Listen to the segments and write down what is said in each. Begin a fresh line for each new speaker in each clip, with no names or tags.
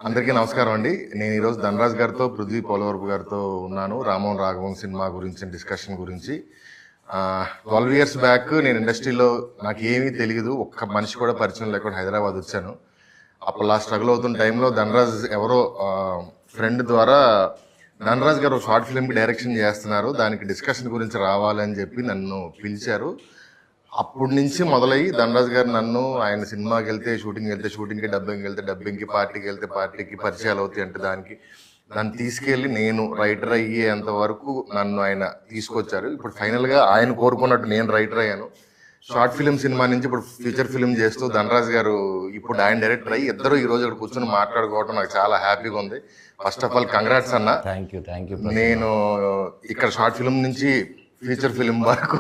అందరికీ నమస్కారం అండి. నేను ఈరోజు ధనరాజ్ గారితో, పృథ్వీ పోలవరపు గారితో ఉన్నాను. రామోహన్ రాఘవం సినిమా గురించి, డిస్కషన్ గురించి. 12 years బ్యాక్ నేను ఇండస్ట్రీలో నాకు ఏమీ తెలియదు, ఒక్క మనిషి కూడా పరిచయం లేకుండా హైదరాబాద్ వచ్చాను. అప్పుడు స్ట్రగుల్ అవుతున్న టైంలో ధనరాజ్ ఎవరో ఫ్రెండ్ ద్వారా ధనరాజ్ గారు షార్ట్ ఫిల్మ్కి డైరెక్షన్ చేస్తున్నారు, దానికి డిస్కషన్ గురించి రావాలని చెప్పి నన్ను పిలిచారు. అప్పటి నుంచి మొదలయ్యి ధనరాజ్ గారు నన్ను ఆయన సినిమాకి వెళ్తే షూటింగ్కి, డబ్బింగ్కి, పార్టీకి వెళ్తే పార్టీకి పరిచయాలు అవుతాయి అంటే దాన్ని తీసుకెళ్ళి నేను రైటర్ అయ్యేంత వరకు నన్ను ఆయన తీసుకొచ్చారు. ఇప్పుడు ఫైనల్గా ఆయన కోరుకున్నట్టు నేను రైటర్ అయ్యాను. షార్ట్ ఫిల్మ్ సినిమా నుంచి ఇప్పుడు ఫీచర్ ఫిల్మ్ చేస్తూ ధనరాజ్ గారు ఇప్పుడు ఆయన డైరెక్టర్ అయ్యి ఇద్దరు ఈ రోజు ఇక్కడ కూర్చొని మాట్లాడుకోవడం నాకు చాలా హ్యాపీగా ఉంది. ఫస్ట్ ఆఫ్ ఆల్ కంగ్రాట్స్ అన్న.
Thank you.
నేను ఇక్కడ షార్ట్ ఫిల్మ్ నుంచి ఫీచర్ ఫిల్మ్ వరకు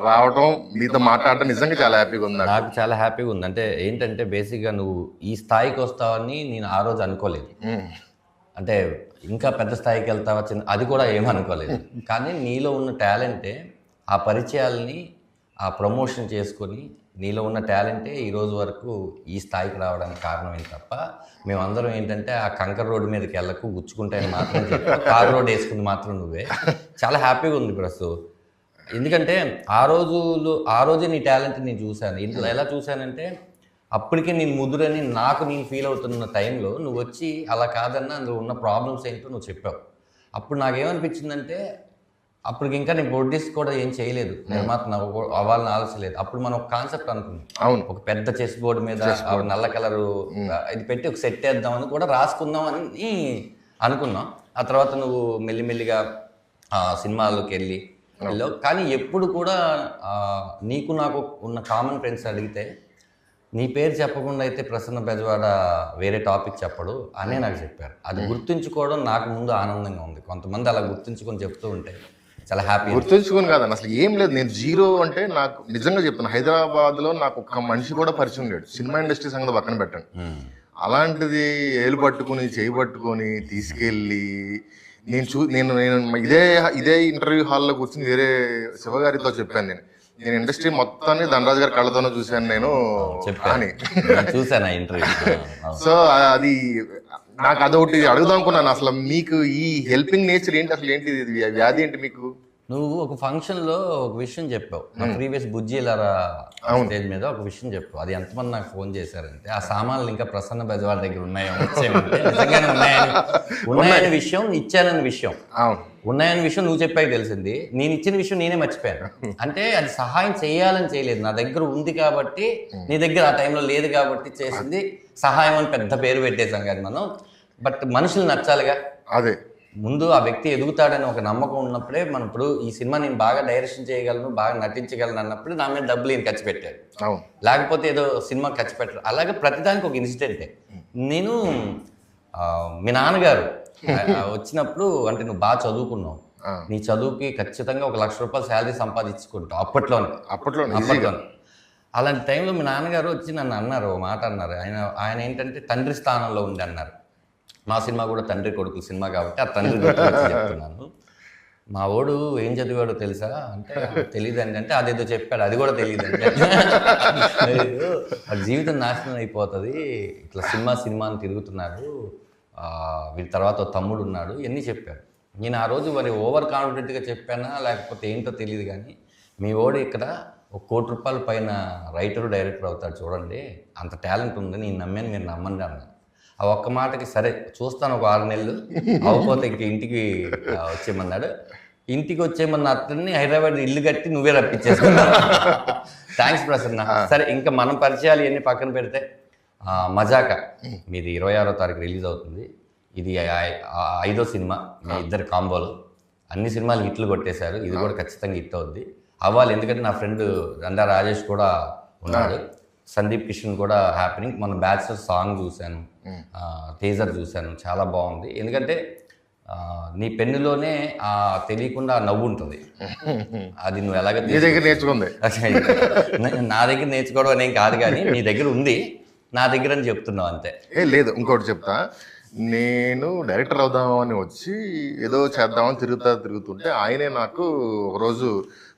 రావడం, మీతో మాట్లాడటం నిజంగా చాలా హ్యాపీగా ఉంది.
నాకు చాలా హ్యాపీగా ఉంది. అంటే ఏంటంటే బేసిక్గా నువ్వు ఈ స్థాయికి వస్తావని నేను ఆ రోజు అనుకోలేదు. అంటే ఇంకా పెద్ద స్థాయికి వెళ్తావా అది కూడా ఏమనుకోలేదు. కానీ నీలో ఉన్న టాలెంటే ఆ పరిచయాలని ఆ ప్రమోషన్ చేసుకొని నీలో ఉన్న టాలెంటే ఈరోజు వరకు ఈ స్థాయికి రావడానికి కారణమైంది తప్ప మేమందరం ఏంటంటే ఆ కంకర్ రోడ్డు మీదకి వెళ్ళకు, గుచ్చుకుంటాయని మాత్రం చెప్పి కార్ రోడ్ వేసుకుంది మాత్రం నువ్వే. చాలా హ్యాపీగా ఉంది ప్రస్తుతం. ఎందుకంటే ఆ రోజే నీ టాలెంట్ నేను చూశాను. ఇంట్లో ఎలా చూశానంటే అప్పటికే నేను ముదురని నేను ఫీల్ అవుతున్న టైంలో నువ్వు వచ్చి అలా కాదన్నా అందులో ఉన్న ప్రాబ్లమ్స్ ఏంటో నువ్వు చెప్పావు. అప్పుడు నాకేమనిపించిందంటే అప్పటికి ఇంకా నేను ప్రొడ్యూస్ కూడా ఏం చేయలేదు, నిర్మాత అవ్వాలని ఆలోచలేదు. అప్పుడు మనం ఒక కాన్సెప్ట్ అనుకున్నాం,
అవును,
ఒక పెద్ద చెస్ బోర్డు మీద నల్ల కలరు ఇది పెట్టి ఒక సెట్ వేద్దామని కూడా రాసుకుందాం అని అనుకున్నాం. ఆ తర్వాత నువ్వు మెల్లిమెల్లిగా సినిమాల్లోకి వెళ్ళావు. కానీ ఎప్పుడు కూడా నీకు నాకు ఉన్న కామన్ ఫ్రెండ్స్ అడిగితే నీ పేరు చెప్పకుండా అయితే ప్రసన్న బెజవాడ వేరే టాపిక్ చెప్పడు అనే నాకు చెప్పారు. అది గుర్తుంచుకోవడం నాకు ముందు ఆనందంగా ఉంది. కొంతమంది అలా గుర్తుంచుకొని చెప్తూ ఉంటే చాలా హ్యాపీ.
గుర్తుంచుకొని కాదన్న, అసలు ఏం లేదు. నేను జీరో అంటే నాకు నిజంగా చెప్తాను, హైదరాబాద్లో నాకు ఒక్క మనిషి కూడా పరిచయం లేడు. సినిమా ఇండస్ట్రీ సంగతి పక్కన పెట్టండి. అలాంటిది ఏలు పట్టుకుని చేయి పట్టుకొని తీసుకెళ్ళి నేను ఇదే ఇంటర్వ్యూ హాల్లో కూర్చుని వేరే శివగారితో చెప్పాను, నేను ఇండస్ట్రీ మొత్తాన్ని ధనరాజ్ గారి కళ్ళతోనే చూశాను నేను అని
చూసాను ఇంటర్వ్యూ.
సో అది నాకు అదొకటి అడుగుదాం అనుకున్నాను, అసలు మీకు ఈ హెల్పింగ్ నేచర్ ఏంటి, అసలు ఏంటి వ్యాధి ఏంటి మీకు?
నువ్వు ఒక ఫంక్షన్లో ఒక విషయం చెప్పావు, నా ప్రీవియస్ బుజ్జిలారా స్టేజ్ మీద ఒక విషయం చెప్పావు. అది ఎంతమంది నాకు ఫోన్ చేశారంటే ఆ సామాన్లు ఇంకా ప్రసన్న బెజవాడ దగ్గర నిజంగానే ఉన్నాయని విషయం, ఇచ్చానని విషయం, ఉన్నాయని విషయం నువ్వు చెప్పాక తెలిసింది. నేను ఇచ్చిన విషయం నేనే మర్చిపోయాను. అంటే అది సహాయం చేయాలని చేయలేదు, నా దగ్గర ఉంది కాబట్టి, నీ దగ్గర ఆ టైంలో లేదు కాబట్టి చేసింది సహాయం అని పెద్ద పేరు పెట్టేశాం కానీ మనం. బట్ మనుషులు నచ్చాలిగా,
అదే
ముందు ఆ వ్యక్తి ఎదుగుతాడని ఒక నమ్మకం ఉన్నప్పుడే మనం ఇప్పుడు ఈ సినిమా నేను బాగా డైరెక్షన్ చేయగలను, బాగా నటించగలను అన్నప్పుడు నా మీద డబ్బులు ఈయన ఖర్చు పెట్టాడు. లేకపోతే ఏదో సినిమా ఖర్చు పెట్టారు. అలాగే ప్రతిదానికి ఒక ఇన్సిడెంటే. నేను మీ నాన్నగారు వచ్చినప్పుడు, అంటే నువ్వు బాగా చదువుకున్నావు, నీ చదువుకి ఖచ్చితంగా ఒక ₹1,00,000 శాలరీ సంపాదించుకుంటావు అప్పట్లోనే. అలాంటి టైంలో మీ నాన్నగారు వచ్చి నన్ను అన్నారు, ఒక మాట అన్నారు. ఆయన ఏంటంటే తండ్రి స్థానంలో ఉండి అన్నారు. మా సినిమా కూడా తండ్రి కొడుకుల సినిమా కాబట్టి ఆ తండ్రి గురించి చెప్తున్నాను. మా వాడు ఏం చదివాడో తెలుసా అంటే తెలియదండి అంటే అదేదో చెప్పాడు, అది కూడా తెలియదండి. జీవితం నాశనం అయిపోతుంది, ఇట్లా సినిమా అని తిరుగుతున్నారు, వీటి తర్వాత తమ్ముడు ఉన్నాడు, ఇవన్నీ చెప్పారు. నేను ఆ రోజు మరి ఓవర్ కాన్ఫిడెంట్గా చెప్పానా లేకపోతే ఏంటో తెలియదు, కానీ మీ వాడు ఇక్కడ ₹1,00,00,000 పైన రైటరు డైరెక్టర్ అవుతాడు చూడండి, అంత టాలెంట్ ఉంది, నేను నమ్మాను, మీరు నమ్మండి అన్నాను. ఆ ఒక్క మాటకి సరే చూస్తాను, ఒక 6 నెలలు అవ్వకపోతే ఇంక ఇంటికి వచ్చేయమన్నాడు. ఇంటికి వచ్చేయమన్న అతన్ని హైదరాబాద్ ఇల్లు కట్టి నువ్వే రప్పించేసుకున్నావు. థ్యాంక్స్ ప్రసన్న. సరే ఇంకా మనం పరిచయాలు ఇవన్నీ పక్కన పెడితే మజాకా మీది 26వ తారీఖు రిలీజ్ అవుతుంది. ఇది 5వ సినిమా మీ ఇద్దరు కాంబోలో. అన్ని సినిమాలు హిట్లు కొట్టేశారు, ఇది కూడా ఖచ్చితంగా హిట్ అవుద్ది, అవ్వాలి. ఎందుకంటే నా ఫ్రెండ్ రండా రాజేష్ కూడా ఉన్నాడు, సందీప్ కిషన్ కూడా హ్యాపీనింగ్. మన బ్యాచులర్ సాంగ్ చూశాను, టీజర్ చూశాను, చాలా బాగుంది. ఎందుకంటే నీ పెన్నులోనే తెలియకుండా నవ్వు ఉంటుంది, అది నువ్వు ఎలాగ
నేర్చుకుంది.
నా దగ్గర నేర్చుకోవడం అనేం కాదు, కానీ నీ దగ్గర ఉంది, నా దగ్గర అని చెప్తున్నావు అంతే.
లేదు, ఇంకోటి చెప్తా. నేను డైరెక్టర్ అవుదామని వచ్చి ఏదో చేద్దామని తిరుగుతుంటే ఆయనే నాకు ఒకరోజు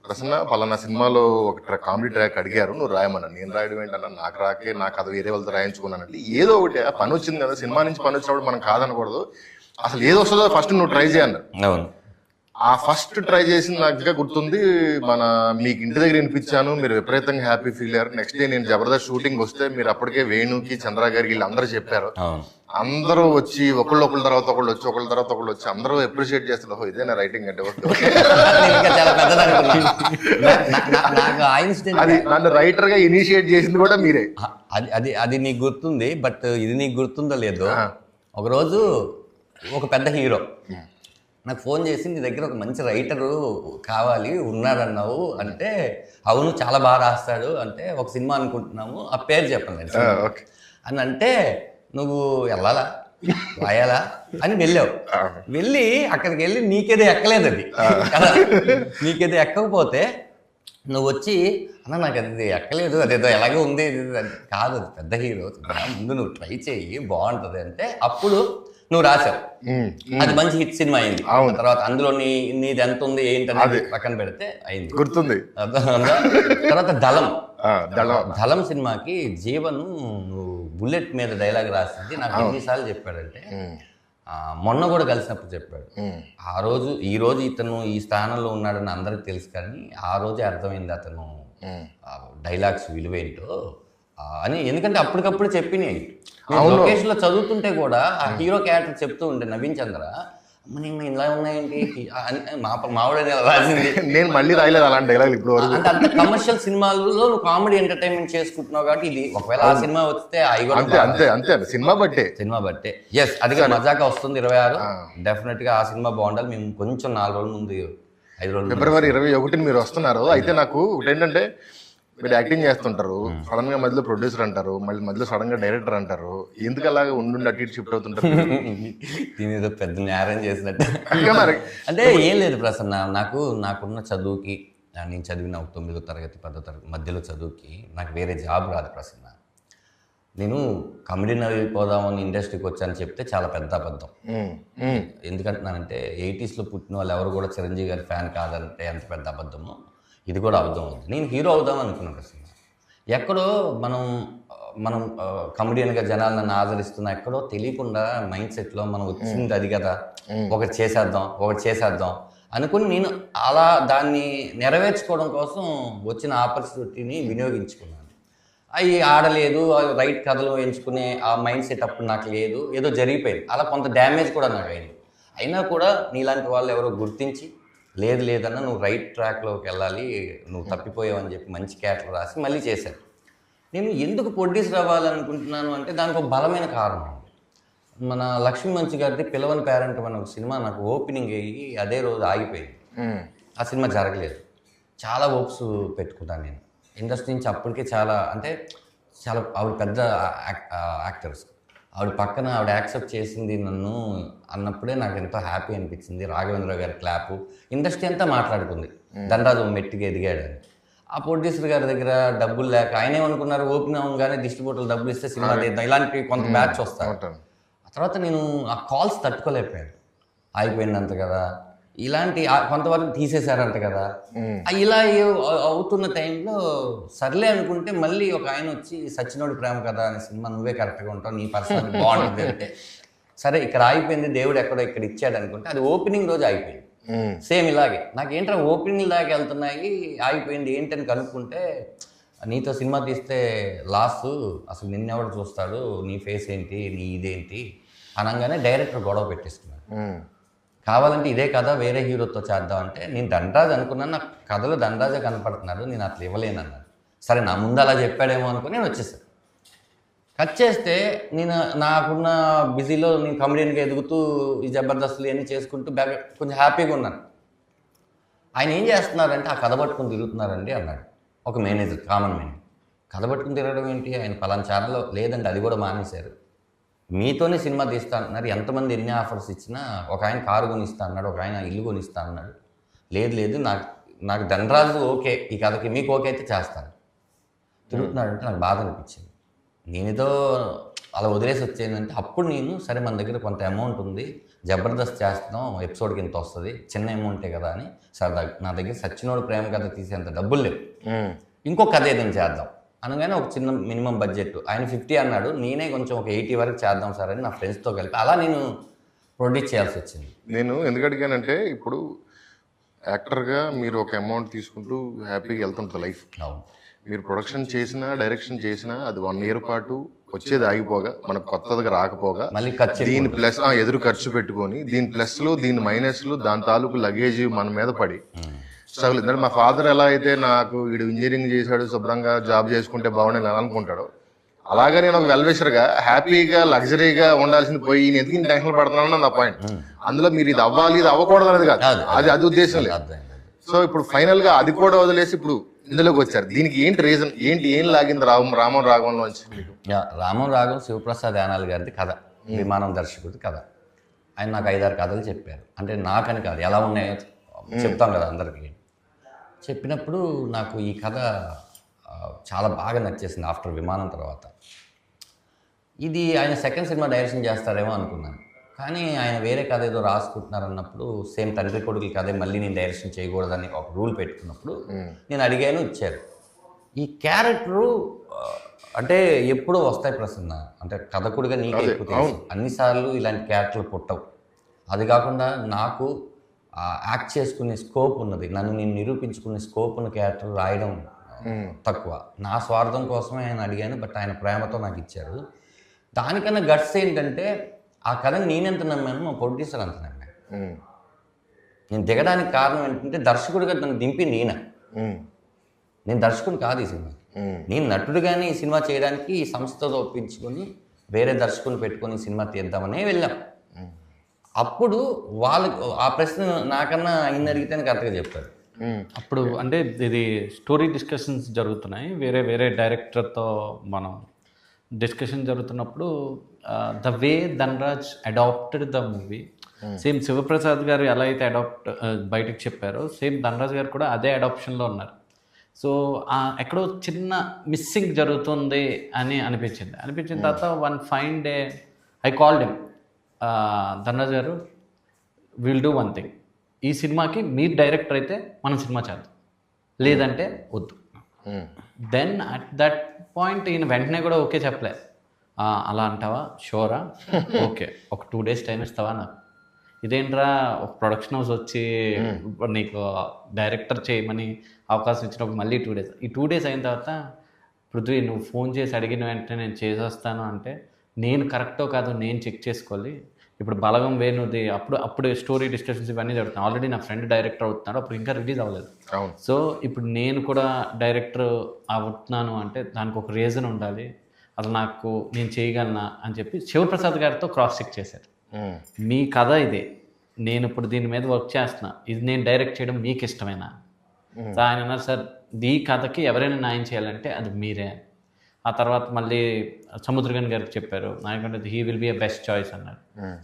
ప్రసన్న పలానా సినిమాలో ఒక కామెడీ ట్రాక్ అడిగారు, నువ్వు రాయమన్నా. నేను రాయడం ఏంటన్నా, నాకు రాకే, నాకు అది వేరే వాళ్ళతో రాయించుకున్నానంటే ఏదో ఒకటి ఆ పని వచ్చింది కదా, సినిమా నుంచి పని వచ్చినప్పుడు మనం కాదనకూడదు, అసలు ఏది వస్తుందో ఫస్ట్ నువ్వు ట్రై చేయన్నారు.
అవును.
ఆ ఫస్ట్ ట్రై చేసింది నాకు ఇంకా గుర్తుంది. మీకు ఇంటి దగ్గర వినిపించాను, మీరు విపరీతంగా హ్యాపీ ఫీల్ అయ్యారు. నెక్స్ట్ డే నేను జబర్దస్త్ షూటింగ్ వస్తే మీరు అప్పటికే వేణుకి, చంద్ర గారికి వీళ్ళందరూ చెప్పారు. అందరూ వచ్చి ఒకళ్ళ తర్వాత ఒకళ్ళు వచ్చి అందరూ అప్రిషియేట్ చేస్తున్నారు, ఇదేనా రైటింగ్ అంటే. అది నన్ను రైటర్ గా ఇనిషియేట్ చేసింది కూడా మీరే.
అది నీకు గుర్తుంది, బట్ ఇది నీకు గుర్తుందో లేదో, ఒకరోజు ఒక పెద్ద హీరో నాకు ఫోన్ చేసి నీ దగ్గర ఒక మంచి రైటరు కావాలి ఉన్నారన్నావు అంటే, అవును చాలా బాగా రాస్తాడు అంటే, ఒక సినిమా అనుకుంటున్నాము, ఆ పేరు చెప్పండి అని అంటే, నువ్వు వెళ్ళాలా రాయాలా అని వెళ్ళావు. వెళ్ళి అక్కడికి వెళ్ళి నీకేదో ఎక్కలేదు అది కదా, నీకేదో ఎక్కకపోతే నువ్వు వచ్చి అన్న నాకు అది ఎక్కలేదు, అదేదో ఎలాగే ఉంది కాదు, అది పెద్ద హీరో, ముందు నువ్వు ట్రై చెయ్యి బాగుంటుంది అంటే అప్పుడు నువ్వు రాశావు. అది మంచి హిట్ సినిమా అయింది. తర్వాత అందులో నీది ఎంత ఉంది ఏంటనేది పక్కన పెడితే అయింది, గుర్తుంది. తర్వాత దళం సినిమాకి జీవన్ నువ్వు బుల్లెట్ మీద డైలాగ్ రాసింది నాకు ఎన్నిసార్లు చెప్పాడంటే, మొన్న కూడా కలిసినప్పుడు చెప్పాడు. ఈ రోజు ఇతను ఈ స్థానంలో ఉన్నాడని అందరికి తెలుసు, కానీ ఆ రోజే అర్థమైంది అతను డైలాగ్స్ విలువేంటో అని. ఎందుకంటే అప్పటికప్పుడు చెప్పినాయి. లొకేషన్ లో చదువుతుంటే కూడా ఆ హీరో క్యారెక్టర్ చెప్తూ ఉంటే నవీన్ చంద్ర ఇలా ఉన్నాయండి మావిడ రాసింది, నేను మళ్ళీ రాయలేదు అలాంటి డైలాగ్ ఇప్పుడు. అంటే అంత కమర్షియల్ సినిమాలలో నువ్వు కామెడీ ఎంటర్టైన్మెంట్ చేసుకుంటున్నావు కాబట్టి ఇది ఒకవేళ ఆ సినిమా వస్తే అంతే సినిమా బట్టే ఎస్ అది మజాకా వస్తుంది 26 డెఫినెట్ గా ఆ సినిమా బాగుండాలి. మేము కొంచెం 4 రోజుల ముందు 5 రోజులు
ఫిబ్రవరి 21 మీరు వస్తున్నారు. అయితే నాకు ఏంటంటే మీరు యాక్టింగ్ చేస్తుంటారు, సడన్ గా మధ్యలో ప్రొడ్యూసర్ అంటారు, మళ్ళీ మధ్యలో సడన్ గా డైరెక్టర్ అంటారు, ఎందుకు అలాగా ఉండి అటు ఇటు షిఫ్ట్ అవుతుంటారు?
దీని ఏదో పెద్ద నేరం చేసినట్టు. అంటే ఏం లేదు ప్రసన్న, నాకున్న చదువుకి, నేను చదివిన 9వ తరగతి 10వ తరగతి మధ్యలో చదువుకి నాకు వేరే జాబ్ రాదు ప్రసన్న. నేను కమెడీని అయిపోదామని ఇండస్ట్రీకి వచ్చాను చెప్తే చాలా పెద్ద అబద్ధం. ఎందుకంటున్నానంటే 80s లో పుట్టిన వాళ్ళు ఎవరు కూడా చిరంజీవి గారి ఫ్యాన్ కాదంటే ఎంత పెద్ద అబద్ధమో ఇది కూడా అబద్ధం అవుతుంది. నేను హీరో అవుదాం అనుకున్నాను ప్రసన్న. ఎక్కడో మనం కమెడియన్గా జనాలు నన్ను ఆదరిస్తున్నా, ఎక్కడో తెలియకుండా మైండ్ సెట్లో మనం వచ్చింది అది కదా, ఒకటి చేసేద్దాం అనుకుని నేను అలా దాన్ని నెరవేర్చుకోవడం కోసం వచ్చిన ఆపర్చునిటీని వినియోగించుకున్నాను. అవి ఆడలేదు, రైట్ కథలు ఎంచుకునే ఆ మైండ్ సెట్ అప్పుడు నాకు లేదు, ఏదో జరిగిపోయింది. అలా కొంత డ్యామేజ్ కూడా నాకు అయింది. అయినా కూడా నీలాంటి వాళ్ళు ఎవరో గుర్తించి లేదన్నా నువ్వు రైట్ ట్రాక్లోకి వెళ్ళాలి, నువ్వు తప్పిపోయావని చెప్పి మంచి క్యారెక్టర్ రాసి మళ్ళీ చేశాను. నేను ఎందుకు ప్రొడ్యూసర్ అవ్వాలనుకుంటున్నాను అంటే దానికి ఒక బలమైన కారణం. మన లక్ష్మీ మంచి గారిది పిలవని పేరెంట్ అనే ఒక సినిమా నాకు ఓపెనింగ్ అయ్యి అదే రోజు ఆగిపోయింది. ఆ సినిమా జరగలేదు. చాలా హోప్స్ పెట్టుకున్నాను నేను ఇండస్ట్రీ నుంచి. అప్పటికే చాలా ఆవిడ పెద్ద యాక్టర్స్, ఆవిడ పక్కన ఆవిడ యాక్సెప్ట్ చేసింది నన్ను అన్నప్పుడే నాకు ఎంతో హ్యాపీ అనిపించింది. రాఘవేంద్ర గారి క్లాపు, ఇండస్ట్రీ అంతా మాట్లాడుకుంది ధనరాజు మెట్టికి ఎదిగాడని. ఆ ప్రొడ్యూసర్ గారి దగ్గర డబ్బులు లేక ఆయన ఏమనుకున్నారు, ఓపెన్ అవ్వగానే డిస్ట్రిబ్యూటర్లు డబ్బులు ఇస్తే సినిమా తీద్దాం, ఇలాంటి కొంత బ్యాచ్ వస్తారు. ఆ తర్వాత నేను ఆ కాల్స్ తట్టుకోలేకపోయాను. అయిపోయిందంట కదా, ఇలాంటి కొంతవరకు తీసేశారంట కదా, ఇలా అవుతున్న టైంలో సర్లే అనుకుంటే మళ్ళీ ఒక ఆయన వచ్చి సచ్చినోడి ప్రేమ కదా అనే సినిమా నువ్వే కరెక్ట్గా ఉంటావు, నీ పర్సనల్ బాగుంటుంది అంటే సరే ఇక్కడ ఆగిపోయింది, దేవుడు ఎక్కడో ఇక్కడ ఇచ్చాడు అనుకుంటే అది ఓపెనింగ్ రోజు అయిపోయింది. సేమ్ ఇలాగే నాకేంట్రా ఓపెనింగ్ లాగా వెళ్తున్నాయి, ఆగిపోయింది ఏంటని కనుక్కుంటే నీతో సినిమా తీస్తే లాస్, అసలు నిన్నెవడు చూస్తాడు, నీ ఫేస్ ఏంటి, నీ ఇదేంటి అనగానే డైరెక్టర్ గొడవ పెట్టేస్తున్నాడు. కావాలంటే ఇదే కథ వేరే హీరోతో చేద్దాం అంటే నేను ధనరాజ్ అనుకున్నాను, నాకు కథలో ధనరాజే కనపడుతున్నాడు, నేను అట్లా ఇవ్వలేను అన్నాడు. సరే నా ముందు అలా చెప్పాడేమో అనుకుని నేను వచ్చేసాను. కట్ చేస్తే నేను నాకున్న బిజీలో నేను కమెడియన్గా ఎదుగుతూ ఈ జబర్దస్తులు ఇవన్నీ చేసుకుంటూ కొంచెం హ్యాపీగా ఉన్నాను. ఆయన ఏం చేస్తున్నారంటే ఆ కథ పట్టుకుని తిరుగుతున్నారండి అన్నాడు ఒక మేనేజర్, కామన్ మేనేజర్. కథ పట్టుకుని తిరగడం ఏంటి, ఆయన పలానా ఛానల్లో లేదండి అది కూడా మానేశారు, మీతోనే సినిమా తీస్తా అంటున్నారు, ఎంతమంది ఎన్ని ఆఫర్స్ ఇచ్చినా ఒక ఆయన కారు కొనిస్తా అన్నాడు, ఒక ఆయన ఇల్లు కొనిస్తా అన్నాడు, లేదు నాకు ధనరాజు ఓకే, ఈ కథకి మీకు ఓకే అయితే చేస్తాను. తిరుగుతున్నాడంటే నాకు బాధ అనిపించింది. నేనేదో అలా వదిలేసి వచ్చేందంటే అప్పుడు నేను సరే మన దగ్గర కొంత అమౌంట్ ఉంది, జబర్దస్త్ చేస్తాం, ఎపిసోడ్కి ఇంత వస్తుంది, చిన్న అమౌంటే కదా అని సార్ నా దగ్గర సచ్చినోడు ప్రేమ కథ తీసేంత డబ్బులు లేవు, ఇంకో కథ ఏదైనా చేద్దాం అనగానే ఒక చిన్న మినిమం బడ్జెట్ ఆయన 50 అన్నాడు, నేనే కొంచెం ఒక 80 వరకు చేద్దాం సార్ అని నా ఫ్రెండ్స్తో కలిపి అలా నేను ప్రొడ్యూస్ చేయాల్సి వచ్చింది.
నేను ఎందుకు అడిగానంటే ఇప్పుడు యాక్టర్గా మీరు ఒక అమౌంట్ తీసుకుంటూ హ్యాపీగా వెళ్తుంటుంది లైఫ్.
అవును,
మీరు ప్రొడక్షన్ చేసినా డైరెక్షన్ చేసినా అది 1 year పాటు వచ్చేది ఆగిపోగా మనకు కొత్తదిగా రాకపోగా
మళ్ళీ ఖర్చు
దీని ప్లస్ ఎదురు ఖర్చు పెట్టుకొని దీని ప్లస్లు దీని మైనస్లు దాని తాలూకు లగేజ్ మన మీద పడి స్ట్రగుల్. ఎందుకంటే మా ఫాదర్ ఎలా అయితే నాకు వీడు ఇంజనీరింగ్ చేశాడు శుభ్రంగా జాబ్ చేసుకుంటే బాగుండేది అని అనుకుంటాడు, అలాగే నేను ఒక వెల్విషర్గా హ్యాపీగా లగ్జరీగా ఉండాల్సింది పోయి ఈయన ఎందుకు టెన్షన్ పడుతున్నాను నా పాయింట్. అందులో మీరు ఇది అవ్వాలి ఇది అవ్వకూడదు అనేది కాదు, అది ఉద్దేశం లేదు. సో ఇప్పుడు ఫైనల్ గా అది కూడా వదిలేసి ఇప్పుడు ఇందులోకి వచ్చారు. దీనికి ఏంటి రీజన్, ఏం లాగింది రామం రాఘవంలోంచి మీకు?
రామం రాఘవం శివప్రసాద్ యానాల్ గారిది కథ, విమానం దర్శకుడిది కథ. ఆయన నాకు 5-6 కథలు చెప్పారు, అంటే నాకని కాదు ఎలా ఉన్నాయో చెప్తాం కదా అందరికీ. చెప్పినప్పుడు నాకు ఈ కథ చాలా బాగా నచ్చేసింది. ఆఫ్టర్ విమానం తర్వాత ఇది ఆయన సెకండ్ సినిమా డైరెక్షన్ చేస్తారేమో అనుకున్నాను, కానీ ఆయన వేరే కథ ఏదో రాసుకుంటున్నారు అన్నప్పుడు సేమ్ తండ్రి కొడుకుల కథే మళ్ళీ నేను డైరెక్షన్ చేయకూడదని ఒక రూల్ పెట్టుకున్నప్పుడు నేను అడిగాను, ఇచ్చారు. ఈ క్యారెక్టరు అంటే ఎప్పుడూ వస్తాయి ప్రసన్న, అంటే కథకుడిగా నీకే ఎక్కువ తెలుసు, అన్నిసార్లు ఇలాంటి క్యారెక్టర్లు పుట్టవు. అది కాకుండా నాకు యాక్ట్ చేసుకునే స్కోప్ ఉన్నది, నన్ను నేను నిరూపించుకునే స్కోప్ ఉన్న క్యారెక్టర్ రాయడం తక్కువ. నా స్వార్థం కోసమే ఆయన అడిగాను, బట్ ఆయన ప్రేమతో నాకు ఇచ్చారు. దానికన్నా గట్స్ ఏంటంటే ఆ కథని నేనెంత నమ్మాను, మా ప్రొడ్యూసర్ అంత నమ్మాను. నేను దిగడానికి కారణం ఏంటంటే దర్శకుడిగా నన్ను దింపింది ఈయన. నేను దర్శకుడు కాదు ఈ సినిమా, నేను నటుడుగానే ఈ సినిమా చేయడానికి ఈ సంస్థతో ఒప్పించుకొని వేరే దర్శకుని పెట్టుకొని సినిమా తీద్దామనే వెళ్ళాం. అప్పుడు వాళ్ళకి ఆ ప్రశ్న నాకన్నా ఆయన అడిగితేనే కరెక్ట్గా చెప్తారు.
అప్పుడు అంటే ఇది స్టోరీ డిస్కషన్స్ జరుగుతున్నాయి, వేరే వేరే డైరెక్టర్తో మనం డిస్కషన్ జరుగుతున్నప్పుడు the way Dhanraj adapted the movie, same Shivaprasad గారు ఎలా అయితే బయటకు చెప్పారో సేమ్ ధనరాజ్ గారు కూడా అదే అడాప్షన్లో ఉన్నారు. సో ఎక్కడో చిన్న మిస్సింగ్ జరుగుతుంది అని అనిపించిన తర్వాత one fine day I called him, Dhanraj గారు విల్ డూ వన్ థింగ్, ఈ సినిమాకి మీరు డైరెక్టర్ అయితే మనం సినిమా చేద్దాం, లేదంటే వద్దు. దెన్ అట్ దట్ పాయింట్ ఈయన వెంటనే కూడా ఓకే చెప్పలే, అలా అంటావా, షోరా, ఓకే ఒక 2 days టైం ఇస్తావా నాకు, ఇదేంట్రా ఒక ప్రొడక్షన్ హౌస్ వచ్చి నీకు డైరెక్టర్ చేయమని అవకాశం ఇచ్చినప్పుడు మళ్ళీ 2 days, ఈ 2 days అయిన తర్వాత పృథ్వీ నువ్వు ఫోన్ చేసి అడిగిన వెంటనే నేను చేసేస్తాను అంటే నేను కరెక్టో కాదో నేను చెక్ చేసుకోవాలి. ఇప్పుడు బలగం వేణుది అప్పుడు స్టోరీ డిస్కషన్స్ ఇవన్నీ జరుగుతున్నాయి, ఆల్రెడీ నా ఫ్రెండ్ డైరెక్టర్ అవుతున్నాడు, అప్పుడు ఇంకా రిలీజ్ అవ్వలేదు. సో ఇప్పుడు నేను కూడా డైరెక్టర్ అవుతున్నాను అంటే దానికి ఒక రీజన్ ఉండాలి, అసలు నాకు నేను చేయగలనా అని చెప్పి శివప్రసాద్ గారితో క్రాస్ చెక్ చేశారు. మీ కథ ఇదే, నేను ఇప్పుడు దీని మీద వర్క్ చేస్తున్నా, ఇది నేను డైరెక్ట్ చేయడం మీకు ఇష్టమేనా? ఆయన అన్నారు, సార్ ఈ కథకి ఎవరైనా న్యాయం చేయాలంటే అది మీరే. ఆ తర్వాత మళ్ళీ సముద్రగన్ గారికి చెప్పారు, నాకంటే he will be a best choice అన్నారు.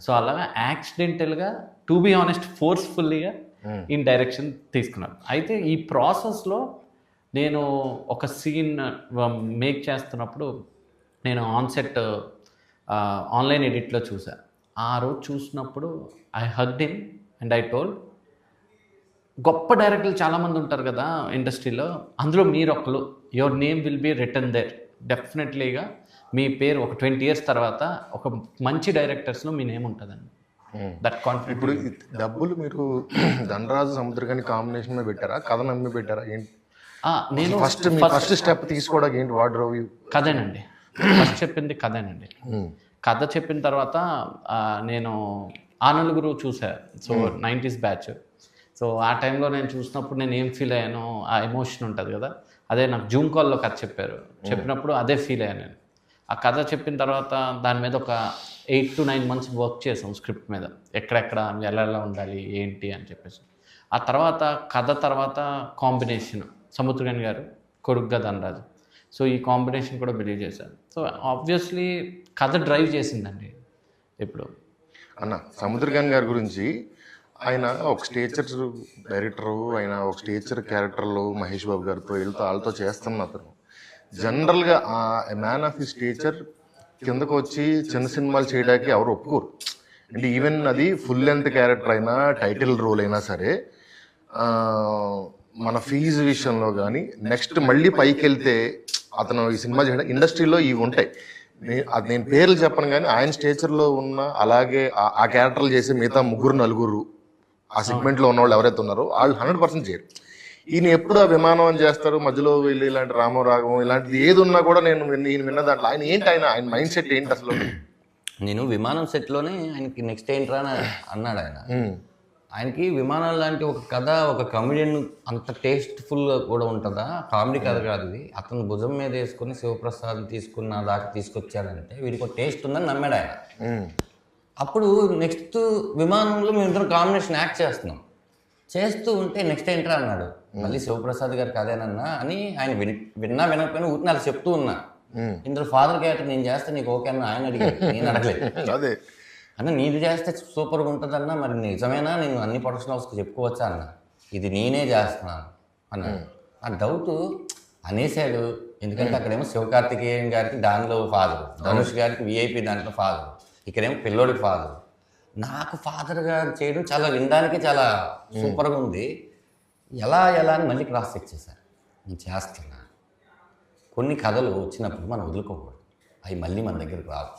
సో అలాగా యాక్సిడెంటల్గా టు బీ ఆనెస్ట్ ఫోర్స్ఫుల్లీగా ఇన్ డైరెక్షన్ తీసుకున్నారు. అయితే ఈ ప్రాసెస్లో నేను ఒక సీన్ మేక్ చేస్తున్నప్పుడు నేను ఆన్సెట్ ఆన్లైన్ ఎడిట్లో చూసాను. ఆ రోజు చూసినప్పుడు I hugged him and I told, గొప్ప డైరెక్టర్లు చాలామంది ఉంటారు కదా ఇండస్ట్రీలో, అందులో మీరు ఒకరు, your name will be return there, డెఫినెట్లీగా మీ పేరు ఒక 20 years తర్వాత ఒక మంచి డైరెక్టర్స్లో మీ నేమ్ ఉంటుందండి. That confident.
ఇప్పుడు డబ్బులు మీరు ధనరాజు సముద్రకాని కాంబినేషన్ మీద పెట్టారా, కథ నమ్మి పెట్టారా, ఏంటి?
నేను
ఫస్ట్ స్టెప్ తీసుకోవడానికి ఏంటి వార్డ్రోబ్?
కథేనండి, ఫస్ట్ చెప్పింది కథేనండి. కథ చెప్పిన తర్వాత నేను ఆ నలుగురు చూసాను, సో 90s బ్యాచ్. సో ఆ టైంలో నేను చూసినప్పుడు నేను ఏం ఫీల్ అయ్యానో ఆ ఎమోషన్ ఉంటుంది కదా, అదే నాకు జూమ్ కాల్లో కథ చెప్పినప్పుడు అదే ఫీల్ అయ్యాను నేను. ఆ కథ చెప్పిన తర్వాత దాని మీద ఒక 8 to 9 months వర్క్ చేసాం స్క్రిప్ట్ మీద, ఎక్కడెక్కడ ఎలా ఉండాలి ఏంటి అని చెప్పేసి. ఆ తర్వాత కథ తర్వాత కాంబినేషన్ సముద్రగన్ గారు కొడుగ్గా ధనరాజు, సో ఈ కాంబినేషన్ కూడా బిలీవ్ చేశాను. సో ఆబ్వియస్లీ కథ డ్రైవ్ చేసిందండి. ఇప్పుడు
అన్న సముద్రగన్ గారి గురించి, ఆయన ఒక స్టేచర్ డైరెక్టరు, ఆయన ఒక స్టేచర్ క్యారెక్టర్లో మహేష్ బాబు గారితో వాళ్ళతో చేస్తున్న అతను జనరల్గా మ్యాన్ ఆఫ్ ది స్టేచర్ కిందకు వచ్చి చిన్న సినిమాలు చేయడానికి ఎవరు ఒప్పుకోరు. అంటే ఈవెన్ అది ఫుల్ లెంత్ క్యారెక్టర్ అయినా టైటిల్ రోల్ అయినా సరే మన ఫీజు విషయంలో కానీ నెక్స్ట్ మళ్ళీ పైకి వెళ్తే అతను ఈ సినిమా చేయడం ఇండస్ట్రీలో ఇవి ఉంటాయి. అది నేను పేర్లు చెప్పను కానీ ఆయన స్టేచర్లో ఉన్న అలాగే ఆ క్యారెక్టర్లు చేసే మిగతా 3-4 ఆ సెగ్మెంట్లో ఉన్న వాళ్ళు ఎవరైతే ఉన్నారో వాళ్ళు 100% చేయరు. ఈయన ఎప్పుడు ఆ విమానం అని చేస్తారు, మధ్యలో వెళ్ళి ఇలాంటి రామరాగం ఇలాంటిది ఏది ఉన్నా కూడా నేను విన్న దాంట్లో ఆయన ఏంటి, ఆయన మైండ్ సెట్ ఏంటి అసలు?
నేను విమానం సెట్లోనే ఆయనకి నెక్స్ట్ ఏంట్రా అని అన్నాడు ఆయన. ఆయనకి విమానం లాంటి ఒక కథ, ఒక కమెడియన్ అంత టేస్ట్ఫుల్గా కూడా ఉంటుందా? కామెడీ కథ కాదు ఇది. అతను భుజం మీద వేసుకుని శివప్రసాద్ తీసుకున్న దాకా తీసుకొచ్చాడంటే వీడికి ఒక టేస్ట్ ఉందని నమ్మాడు ఆయన. అప్పుడు నెక్స్ట్ విమానంలో మేమిద్దరం కాంబినేషన్ యాక్ట్ చేస్తూ ఉంటే నెక్స్ట్ ఏంట్రా అన్నాడు. మళ్ళీ శివప్రసాద్ గారు కదేనన్నా అని ఆయన విన్నా వినకపోయినా ఊరిని అలా చెప్తూ ఉన్నా. ఇందులో ఫాదర్ క్యారెక్టర్ నేను చేస్తే నీకు ఓకే అన్న ఆయన అడిగాడు, నేను అడగలేదు.
అదే
అన్న నీది చేస్తే సూపర్గా ఉంటుందన్నా, మరి నిజమేనా, నేను అన్ని ప్రొడక్షన్ హౌస్కి చెప్పుకోవచ్చా అన్న, ఇది నేనే చేస్తున్నాను అన్నాడు. ఆ డౌట్ అనేసాడు. ఎందుకంటే అక్కడేమో శివకార్తికేయన్ గారికి దానిలో ఫాదర్, ధనుష్ గారికి విఐపి దాంట్లో ఫాదర్, ఇక్కడేమో పిల్లోడికి ఫాదర్. నాకు ఫాదర్గా చేయడం చాలా వినడానికి చాలా సూపర్గా ఉంది. ఎలా అని మళ్ళీ క్రాస్ చెక్ చేశాను. నేను చేస్తున్నా. కొన్ని కథలు వచ్చినప్పుడు మనం వదులుకోకూడదు, అవి మళ్ళీ మన దగ్గరకు రావు.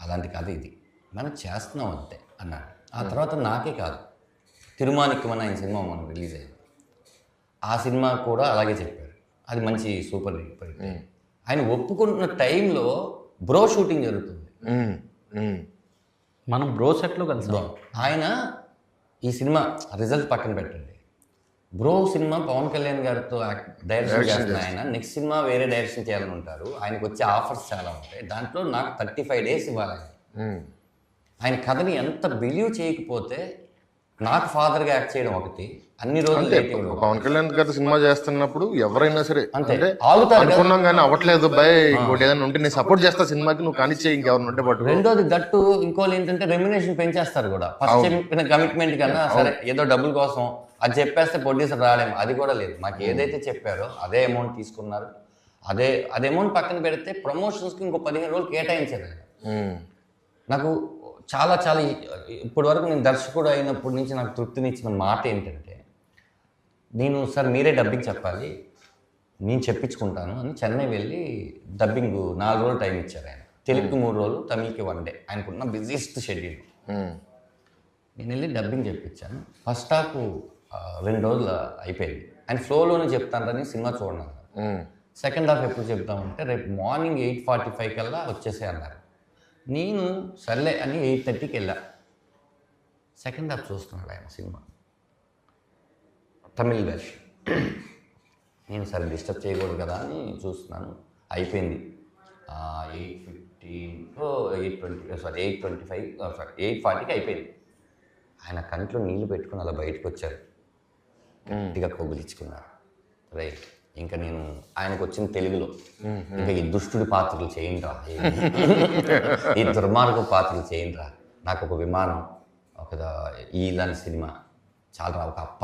అలాంటి కథ ఇది, మనం చేస్తున్నాం అంతే అన్నాడు. ఆ తర్వాత నాకే కాదు, తిరుమానిక్కమని ఆయన సినిమా మనం రిలీజ్ అయింది, ఆ సినిమా కూడా అలాగే చెప్పారు. అది మంచి సూపర్ హిట్. ఆయన ఒప్పుకుంటున్న టైంలో బ్రో షూటింగ్ జరుగుతుంది.
మనం బ్రో సెట్లో కలిసాం.
ఆయన ఈ సినిమా రిజల్ట్ పక్కన పెట్టండి, బ్రో సినిమా పవన్ కళ్యాణ్ గారితో డైరెక్షన్ చేస్తున్న ఆయన నెక్స్ట్ సినిమా వేరే డైరెక్షన్ చేయాలని ఉంటారు. ఆయనకు వచ్చే ఆఫర్స్ చాలా ఉంటాయి. దాంట్లో నాకు 35 days ఇవ్వాలి. ఆయన కథని ఎంత బిలీవ్ చేయకపోతే నాకు ఫాదర్గా యాక్ట్ చేయడం ఒకటి, అన్ని రోజులు
పవన్ కళ్యాణ్ గారి సినిమా చేస్తున్నప్పుడు ఎవరైనా సరే
అంటే
అనుకున్నాం కానీ అవ్వట్లేదు బాయ్, ఇంకోటి ఏదైనా ఉంటే నేను సపోర్ట్ చేస్తా సినిమాకి, నువ్వు కానిచ్చే ఇంకెవరిని ఉంటే పట్టు.
రెండోది గట్టు ఇంకోళ్ళు ఏంటంటే రెమ్యునేషన్ పెంచేస్తారు కూడా. ఫస్ట్ చెప్పిన కమిట్మెంట్ కన్నా సరే ఏదో డబ్బుల కోసం అది చెప్పేస్తే ప్రొడ్యూసర్ రాలేము, అది కూడా లేదు. మాకు ఏదైతే చెప్పారో అదే అమౌంట్ తీసుకున్నారు. అదే అమౌంట్ పక్కన పెడితే ప్రమోషన్స్కి ఇంకో 15 రోజులు కేటాయించారు. నాకు చాలా ఇప్పటి వరకు నేను దర్శకుడు అయినప్పటి నుంచి నాకు తృప్తినిచ్చిన మాట ఏంటంటే, నేను సార్ మీరే డబ్బింగ్ చెప్పాలి, నేను చెప్పించుకుంటాను అని చెన్నై వెళ్ళి డబ్బింగ్ 4 రోజులు టైం ఇచ్చారు ఆయన. తెలుగుకి 3 రోజులు, తమిళ్కి 1 day. ఆయనకున్న బిజీయెస్ట్ షెడ్యూల్. నేను వెళ్ళి డబ్బింగ్ చెప్పించాను. ఫస్ట్ హాఫ్ 2 రోజులు అయిపోయింది. ఆయన ఫ్లోలోనే చెప్తానని సినిమా చూడను. సెకండ్ హాఫ్ ఎప్పుడు చెప్తామంటే రేపు మార్నింగ్ 8:45 కల్లా వచ్చేసే అన్నారు. నేను సర్లే అని 8:30కి వెళ్ళా. సెకండ్ హాఫ్ చూస్తున్నాడు ఆయన సినిమా, తమిళ్ వెర్షన్. నేను సరే డిస్టర్బ్ చేయకూడదు కదా అని చూస్తున్నాను. అయిపోయింది 8:40కి అయిపోయింది. ఆయన కంట్లో నీళ్లు పెట్టుకుని అలా బయటకు వచ్చారు, గట్టిగా కౌగిలించుకున్నారు. రైట్, ఇంకా నేను ఆయనకు వచ్చిన తెలుగులో ఇంకా ఈ దుష్టుడి పాత్రలు చేయండిరా, ఈ దుర్మార్గ పాత్రలు చేయండిరా, నాకు ఒక విమానం, ఒక ఇలాంటి సినిమా చాలా ఒక అప్ప,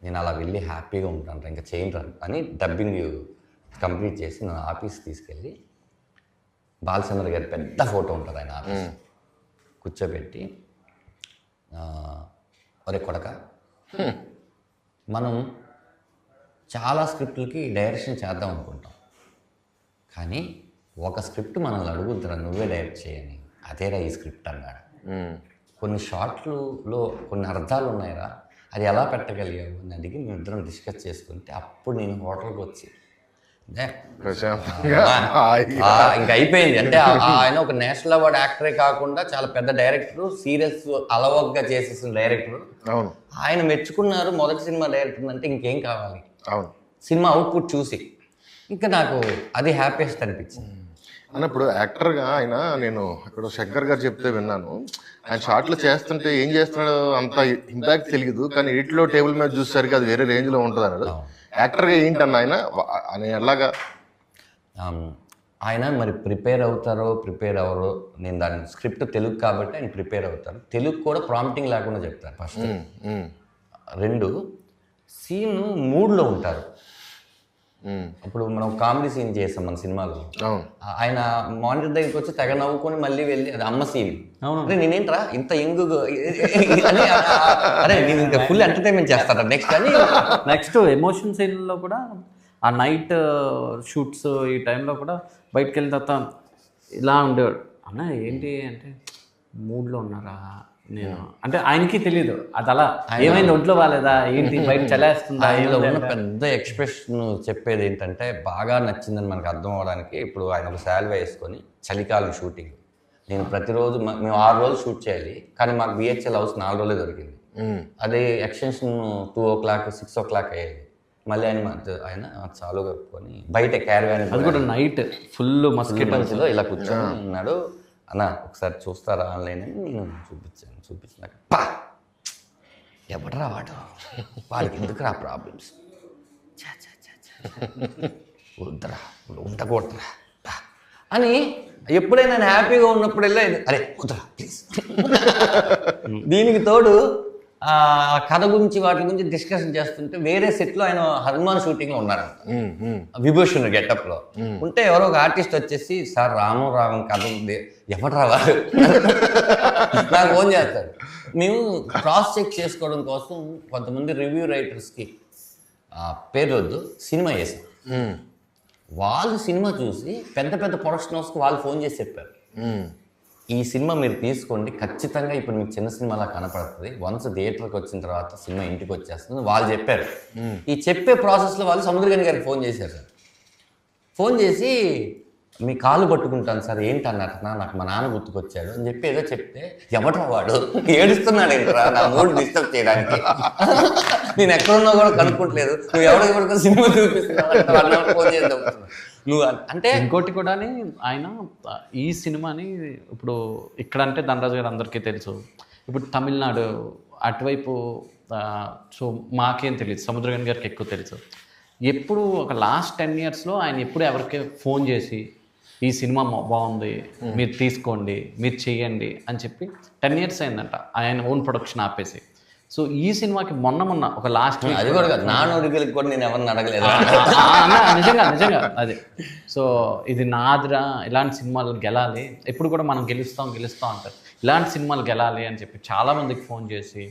నేను అలా వెళ్ళి హ్యాపీగా ఉంటాను, ఇంకా చేయండిరా అని డబ్బింగ్ కంప్లీట్ చేసి నా ఆఫీస్ తీసుకెళ్ళి బాలచంద్ర గారి పెద్ద ఫోటో ఉంటుంది ఆయన ఆఫీస్, కూర్చోబెట్టి ఒరే కొడక, మనం చాలా స్క్రిప్ట్లకి డైరెక్షన్ చేద్దాం అనుకుంటాం, కానీ ఒక స్క్రిప్ట్ మనల్ని అడుగుతురా నువ్వే డైరెక్ట్ చేయని, అదేరా ఈ స్క్రిప్ట్ అన్నాడు. కొన్ని షార్ట్లలో కొన్ని అర్థాలు ఉన్నాయిరా, అది ఎలా పెట్టగలిగావు అని అడిగి మేము ఇద్దరం డిస్కస్ చేసుకుంటే అప్పుడు నేను హోటల్కి వచ్చి ఇంకా అయిపోయింది. అంటే ఆయన ఒక నేషనల్ అవార్డ్ యాక్టరే కాకుండా చాలా పెద్ద డైరెక్టర్, సీరియస్ అలవగ్గా చేసేసిన డైరెక్టర్. ఆయన మెచ్చుకున్నారు మొదటి సినిమా డైరెక్టర్ అంటే ఇంకేం కావాలి. సినిమా అవుట్పుట్ చూసి ఇంకా నాకు అది హ్యాపీయెస్ట్ అనిపించింది.
అన్నప్పుడు యాక్టర్గా ఆయన, నేను ఇక్కడ శంకర్ గారు చెప్తే విన్నాను, ఆయన షార్ట్లు చేస్తుంటే ఏం చేస్తున్నాడో అంత ఇంపాక్ట్ తెలియదు, కానీ ఎడిట్లో టేబుల్ మీద చూసేసరికి అది వేరే రేంజ్లో ఉంటుంది అన్నాడు. యాక్టర్గా ఏంటన్న ఆయన ఎలాగా
ఆయన మరి ప్రిపేర్ అవ్వరో నేను దాని స్క్రిప్ట్ తెలుగు కాబట్టి ఆయన ప్రిపేర్ అవుతారు. తెలుగు కూడా ప్రాంప్టింగ్ లేకుండా చెప్తారు ఫస్ట్. 2 సీన్ మూడ్లో ఉంటారు. అప్పుడు మనం కామెడీ సీన్ చేసాం మన సినిమాలో.
అవును.
ఆయన మానిటర్ దగ్గరికి వచ్చి తెగ నవ్వుకొని మళ్ళీ వెళ్ళి అది అమ్మ సీన్.
అవును.
అరే నేనేంట్రా ఇంత యంగ్ అని అరే నేను ఇంకా ఫుల్ ఎంటర్టైన్మెంట్ చేస్తాను నెక్స్ట్ అని.
నెక్స్ట్ ఎమోషన్ సీన్లో కూడా ఆ నైట్ షూట్స్ ఈ టైంలో కూడా బయటకు వెళ్ళిన తర్వాత ఇలా ఉండేవాడు. అన్న ఏంటి అంటే మూడ్లో ఉన్నారా నేను అంటే ఆయనకి తెలియదు అది అలా ఏమైంది ఒంట్లో బాగాలేదా ఏంటి బయట చలేస్తుందా.
ఆయనలో ఉన్న పెద్ద ఎక్స్ప్రెషన్ చెప్పేది ఏంటంటే బాగా నచ్చిందని మనకు అర్థం అవడానికి ఇప్పుడు ఆయన ఒక శాల్వా వేసుకొని చలికాలం షూటింగ్ నేను ప్రతిరోజు మేము 6 రోజులు షూట్ చేయాలి కానీ మాకు బిహెచ్ఎల్ హౌస్ 4 రోజులే దొరికింది. అది ఎక్స్టెన్షన్ 2 o'clock 6 o'clock అయ్యేది. మళ్ళీ ఆయన చాలు కప్పుకొని బయట క్యారవాన్
అది కూడా నైట్ ఫుల్ మస్కిటోస్లో
ఇలా కూర్చొని ఉన్నాడు. అన్న ఒకసారి చూస్తారా ఆన్లైన్ అని నేను చూపించినాక పా ఎవడరా వాడికి ఎందుకురా ప్రాబ్లమ్స్ వద్దరా ఉండకూడదురా అని ఎప్పుడైనా నేను హ్యాపీగా ఉన్నప్పుడల్లా అరే వద్దరా ప్లీజ్. దీనికి తోడు కథ గురించి వాటి గురించి డిస్కషన్ చేస్తుంటే వేరే సెట్లో ఆయన హనుమాన్ షూటింగ్లో ఉన్నారంట విభూషణ్ గెటప్లో ఉంటే ఎవరో ఒక ఆర్టిస్ట్ వచ్చేసి సార్ రామం కథ ఉంది ఎవరు రావాలి నాకు ఫోన్ చేస్తాడు. మేము క్రాస్ చెక్ చేసుకోవడం కోసం కొంతమంది రివ్యూ రైటర్స్కి పేరు వద్దు సినిమా చేసాం. వాళ్ళు సినిమా చూసి పెద్ద పెద్ద ప్రొడక్షన్ హౌస్కి వాళ్ళు ఫోన్ చేసి చెప్పారు ఈ సినిమా మీరు తీసుకోండి ఖచ్చితంగా ఇప్పుడు మీకు చిన్న సినిమాలా కనపడుతుంది వన్స్ థియేటర్కి వచ్చిన తర్వాత సినిమా ఇంటికి వచ్చేస్తుంది వాళ్ళు చెప్పారు. ఈ చెప్పే ప్రాసెస్లో వాళ్ళు సముద్రగని గారికి ఫోన్ చేశారు సార్. ఫోన్ చేసి మీ కాళ్ళు పట్టుకుంటాను సార్ ఏంటి అన్నట్టు నాకు మా నాన్న గుర్తుకొచ్చాడు అని చెప్పి ఏదో చెప్తే ఎవడరా వాడు ఏడుస్తున్నాడు ఏంటరా నా మూడ్ డిస్టర్బ్ చేయడానికి నేను ఎక్కడున్నా కూడా కనుక్కోట్లేదు నువ్వు ఎవడో సినిమా చూపిస్తున్నావు ఫోన్ చేద్దాం నువ్వు అంటే.
ఇంకోటి కూడా ఆయన ఈ సినిమాని ఇప్పుడు ఇక్కడ అంటే ధనరాజు గారు అందరికీ తెలుసు. ఇప్పుడు తమిళనాడు అటువైపు సో మాకేం తెలియదు సముద్రగని గారికి ఎక్కువ తెలుసు. ఎప్పుడు ఒక లాస్ట్ 10 yearsలో ఆయన ఎప్పుడు ఎవరికి ఫోన్ చేసి ఈ సినిమా బాగుంది మీరు తీసుకోండి మీరు చెయ్యండి అని చెప్పి 10 years అయిందంట ఆయన ఓన్ ప్రొడక్షన్ ఆపేసి. సో ఈ సినిమాకి మొన్న ఒక లాస్ట్
అది కూడా కాదు నా నోటికి కూడా నేను ఎవరిని అడగలేదు
నిజంగా అదే. సో ఇది నాదిరా ఇలాంటి సినిమాలు గెలాలి ఎప్పుడు కూడా మనం గెలుస్తాం అంటారు ఇలాంటి సినిమాలు గెలాలి అని చెప్పి చాలామందికి ఫోన్ చేసి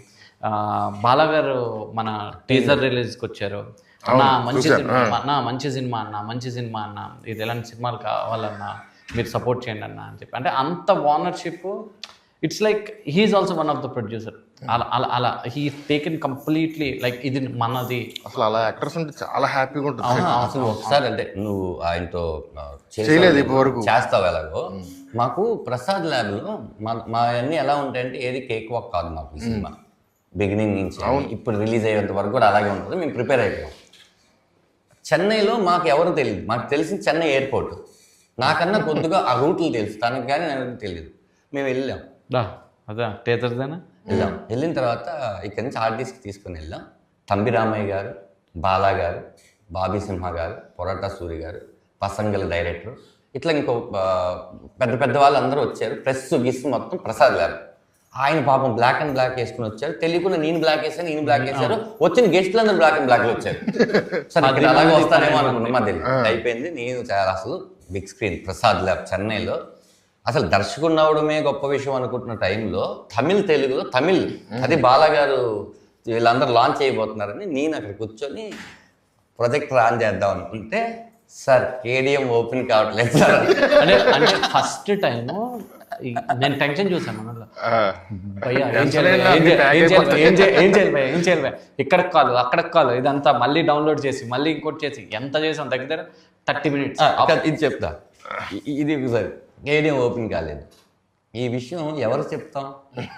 బాలగారు మన టీజర్ రిలీజ్కి వచ్చారు అన్నా మంచి సినిమా అన్న ఇది ఎలాంటి సినిమాలు కావాలన్నా మీరు సపోర్ట్ చేయండి అన్న అని చెప్పి అంటే అంత ownership it's like he is also one of the producer. అలా హీ టేకెన్ కంప్లీట్లీ లైక్ ఇది మనది.
అసలు అలా యాక్టర్స్ ఉంటే చాలా హ్యాపీగా ఉంటుంది.
అసలు ఒకసారి అంటే నువ్వు ఆయనతో
చేయలేదు ఇప్పటివరకు
చేస్తావు ఎలాగో మాకు ప్రసాద్ ల్యాబ్లో మా అన్నీ ఎలా ఉంటాయంటే ఏది కేక్ వాక్ కాదు మాకు ఈ సినిమా బిగినింగ్ నుంచి ఇప్పుడు రిలీజ్ అయ్యేంత వరకు కూడా అలాగే ఉంటుంది. మేము ప్రిపేర్ అయిపోయాం. చెన్నైలో మాకు ఎవరు తెలియదు మాకు తెలిసింది చెన్నై ఎయిర్పోర్ట్ నాకన్నా కొద్దిగా ఆ రూట్లు తెలుసు తనకు కానీ నాకు తెలియదు. మేము వెళ్ళాం
అదా థియేటర్దేనా
వెళ్ళిన తర్వాత ఇక్కడి నుంచి ఆర్టిస్ట్కి తీసుకుని వెళ్ళాం. తంబి రామయ్య గారు బాలా గారు బాబీ సింహ గారు పొరాటా సూరి గారు పసంగల డైరెక్టర్ ఇట్లా ఇంకో పెద్ద వాళ్ళు అందరూ వచ్చారు. ప్రెస్ గిస్ మొత్తం ప్రసాద్ గారు ఆయన పాపం బ్లాక్ అండ్ బ్లాక్ వేసుకుని వచ్చారు. తెలియకుండా నేను బ్లాక్ వేసాను ఈయన బ్లాక్ వేశారు. వచ్చిన గెస్ట్లు అందరూ బ్లాక్ అండ్ బ్లాక్లో వచ్చారు. సరే ఇక్కడ అలాగే వస్తానేమో అనుకున్నాం. మధ్యలో అయిపోయింది. నేను చాలా అసలు బిగ్ స్క్రీన్ ప్రసాద్ ల్యాబ్ చెన్నైలో అసలు దర్శకుడు అవడమే గొప్ప విషయం అనుకుంటున్న టైంలో తెలుగులో తమిళ్ అది బాలాగారు వీళ్ళందరూ లాంచ్ అయిపోతున్నారని నేను అక్కడ కూర్చొని ప్రొజెక్టర్ ఆన్ చేద్దాం అనుకుంటే సార్ కేడిఎం ఓపెన్ కావట్లేదు సార్
అంటే ఫస్ట్ టైము నేను టెన్షన్ చూసాను మనలో ఏం చేయాలి ఇక్కడికి కాదు అక్కడికి కాదు ఇదంతా మళ్ళీ డౌన్లోడ్ చేసి మళ్ళీ ఇంకోటి చేసి ఎంత చేసాం దగ్గర 30 minutes.
ఇది చెప్తా ఇది సార్ కేడిఎం ఓపెన్ కాలేదు. ఈ విషయం ఎవరు చెప్తాం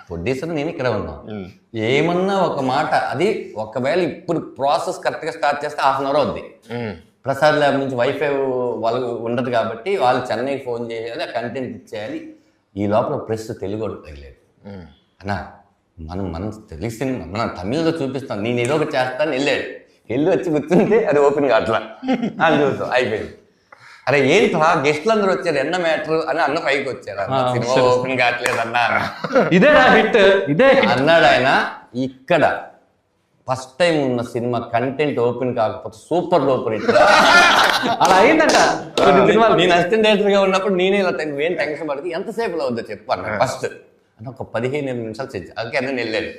ప్రొడ్యూసర్ నేను ఇక్కడ ఉన్నాం ఏమన్నా ఒక మాట అది ఒకవేళ ఇప్పుడు ప్రాసెస్ కరెక్ట్గా స్టార్ట్ చేస్తే 1/2 hour అవుద్ది. ప్రసాద్ ల్యాబ్ నుంచి వైఫై వాళ్ళు ఉండదు కాబట్టి వాళ్ళు చెన్నైకి ఫోన్ చేయాలి ఆ కంటెంట్ ఇచ్చేయాలి. ఈ లోపల ప్రెస్ తెలుగు తగిలేదు అన్నా మనం తెలుగు సినిమా మనం తమిళ్లో చూపిస్తాం నేను ఏదో ఒకటి చేస్తాను వెళ్ళి వచ్చి కూర్చుంటే అది ఓపెన్ కావట్లా అని చూస్తాం అయిపోయింది. అరే ఏంట్రా గెస్ట్లు అందరూ వచ్చారు ఎన్న మ్యాటర్ అని అన్న పైకి వచ్చారు సినిమా ఓపెన్ కావట్లేదు అన్నా
ఇదే హిట్ ఇదే
అన్నాడు ఆయన. ఇక్కడ ఫస్ట్ టైం ఉన్న సినిమా కంటెంట్ ఓపెన్ కాకపోతే సూపర్ డూపర్ హిట్.
అలా అయిందంట కొన్ని సినిమాలు.
నేను అసిస్టెంట్ డైరెక్టర్ గా ఉన్నప్పుడు నేనే ఇలా ఏం టెన్షన్ పడితే ఎంతసేపులో వద్దో చెప్పాను ఫస్ట్ అంటే ఒక 15 నిమిషాలు తెచ్చి అందుకే అన్నీ వెళ్ళాడు.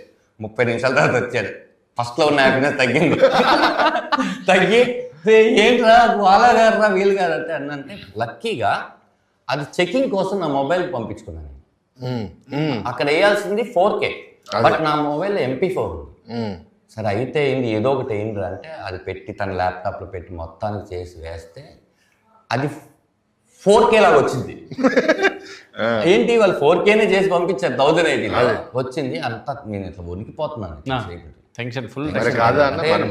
30 నిమిషాల తర్వాత వచ్చాడు. ఫస్ట్ లో ఉన్న హ్యాపీనెస్ తగ్గి ఏంట్రా వాళ్ళ గారు వీళ్ళు గారు అంటే అన్నంటే లక్కీగా అది చెకింగ్ కోసం నా మొబైల్ పంపించుకున్నాను. అక్కడ వేయాల్సింది 4K, బట్ నా మొబైల్ MP4 ఉంది. సరే అయితే ఏంది ఏదో ఒకటి ఏంటి అంటే అది పెట్టి తన ల్యాప్టాప్లో పెట్టి మొత్తానికి చేసి వేస్తే అది 4K లాగా వచ్చింది. ఏంటి వాళ్ళు 4Kనే చేసి పంపించారు 1080 వచ్చింది. అంతా నేను ఇట్లా వణికిపోతున్నాను.
టెన్షన్ ఫుల్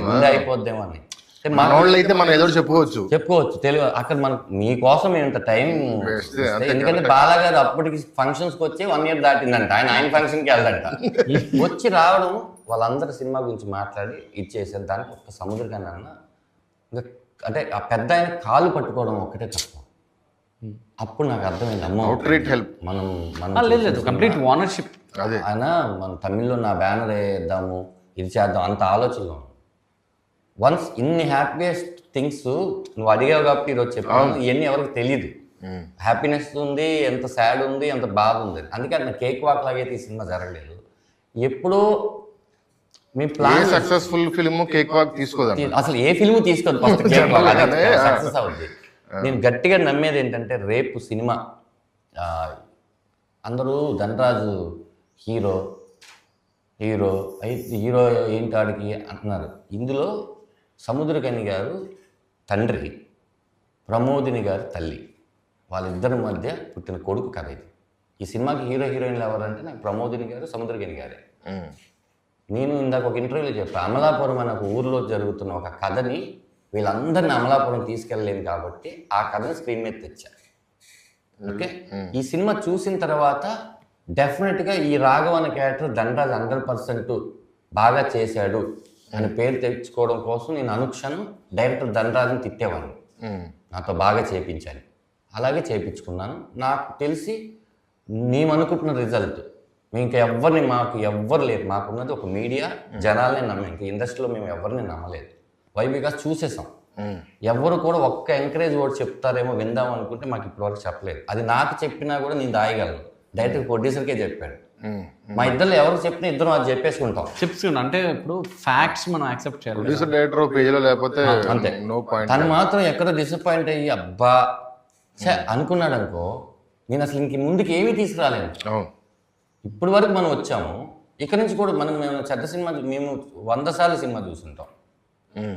ముందే అయిపోద్దేమో అని.
అయితే మనం ఏదో చెప్పుకోవచ్చు
తెలియదు అక్కడ మనకు మీకోసం ఇంత టైం. ఎందుకంటే బాలాగారు అప్పటికి ఫంక్షన్స్కి వచ్చి 1 year దాటిందంట. ఆయన ఫంక్షన్కి వెళ్దంట. వచ్చి రావడం వాళ్ళందరూ సినిమా గురించి మాట్లాడి ఇచ్చేసారు. దానికి ఒక్క సముద్రకాన్ని అన్న ఇంకా అంటే ఆ పెద్ద ఆయన కాలు పట్టుకోవడం ఒక్కటే తప్ప. అప్పుడు నాకు అర్థమైంది అమ్మ మనం
లేదు కంప్లీట్ ఓనర్షిప్.
ఆయన మన తమిళ్లో నా బ్యానర్ వేద్దాము ఇది చేద్దాం అంత ఆలోచనలో వన్స్ ఇన్ని హ్యాపీయెస్ట్ థింగ్స్ నువ్వు అడిగావు కాబట్టి ఈరోజు చెప్పాను. ఇవన్నీ ఎవరికి తెలియదు. హ్యాపీనెస్ ఉంది, ఎంత సాడ్ ఉంది, ఎంత బాధ ఉంది. అందుకే నా కేక్ వాక్ లాగైతే ఈ సినిమా జరగలేదు. ఎప్పుడూ మీ plan
successful film cake walk తీసుకోదు,
అసలు ఏ ఫిల్మ్ తీసుకోదు, ఫస్ట్ కేక్ వాక్ సక్సెస్ అవుద్ది. నేను గట్టిగా నమ్మేది ఏంటంటే రేపు సినిమా అందరూ ధనరాజు హీరో ఏంటి ఆడికి అంటున్నారు. ఇందులో సముద్రకని గారు తండ్రి, ప్రమోదిని గారు తల్లి, వాళ్ళిద్దరి మధ్య పుట్టిన కొడుకు కథ ఇది. ఈ సినిమాకి హీరోయిన్లు ఎవరంటే నాకు ప్రమోదిని గారు, సముద్రకని గారే. నేను ఇందాక ఒక ఇంటర్వ్యూలో చెప్పాను, అమలాపురం అనే ఒక ఊరిలో జరుగుతున్న ఒక కథని వీళ్ళందరినీ అమలాపురం తీసుకెళ్ళలేను కాబట్టి ఆ కథని స్క్రీన్ మీద తెచ్చారు. ఓకే, ఈ సినిమా చూసిన తర్వాత డెఫినెట్గా ఈ రాఘవ అనే క్యారెక్టర్ ధనరాజ్ 100% బాగా చేశాడు అని పేరు తెచ్చుకోవడం కోసం నేను అనుక్షణం డైరెక్టర్ ధనరాజ్ని తిట్టేవాడిని, నాతో బాగా చేయించాలి. అలాగే చేయించుకున్నాను. నాకు తెలిసి మేమనుకుంటున్న రిజల్ట్ ఇంకా మాకు ఎవ్వరు లేరు. మాకున్నది ఒక మీడియా, జనాలనే నమ్మాం. ఇంకా ఇండస్ట్రీలో మేము ఎవరిని నమ్మలేదు. వై బికాస్ చూసేసాం. ఎవరు కూడా ఒక్క ఎంకరేజ్ కూడా చెప్తారేమో విందాం అనుకుంటే మాకు ఇప్పటివరకు చెప్పలేదు. అది నాకు చెప్పినా కూడా నేను దాయగలను. డైరెక్టర్ ప్రొడ్యూసర్కే చెప్పాడు. మా ఇద్దరు ఎవరికి చెప్పినా ఇద్దరం అది చెప్పేసుకుంటాం.
అంటే ఇప్పుడు ఫ్యాక్ట్స్ మనం యాక్సెప్ట్ చేయాలి.
ప్రొడ్యూసర్ డైరెక్టర్ పేజీలో లేకపోతే
అంతే. తను మాత్రం ఎక్కడో డిసప్పాయింట్ అయ్యి అబ్బా అనుకున్నాడు అనుకో, నేను అసలు ఇంక ముందుకు ఏమీ తీసుకురాలేను. ఇప్పటి వరకు మనం వచ్చాము, ఇక్కడ నుంచి కూడా మేము చెడ్డ సినిమా మేము 100 సార్లు సినిమా చూసుంటాం.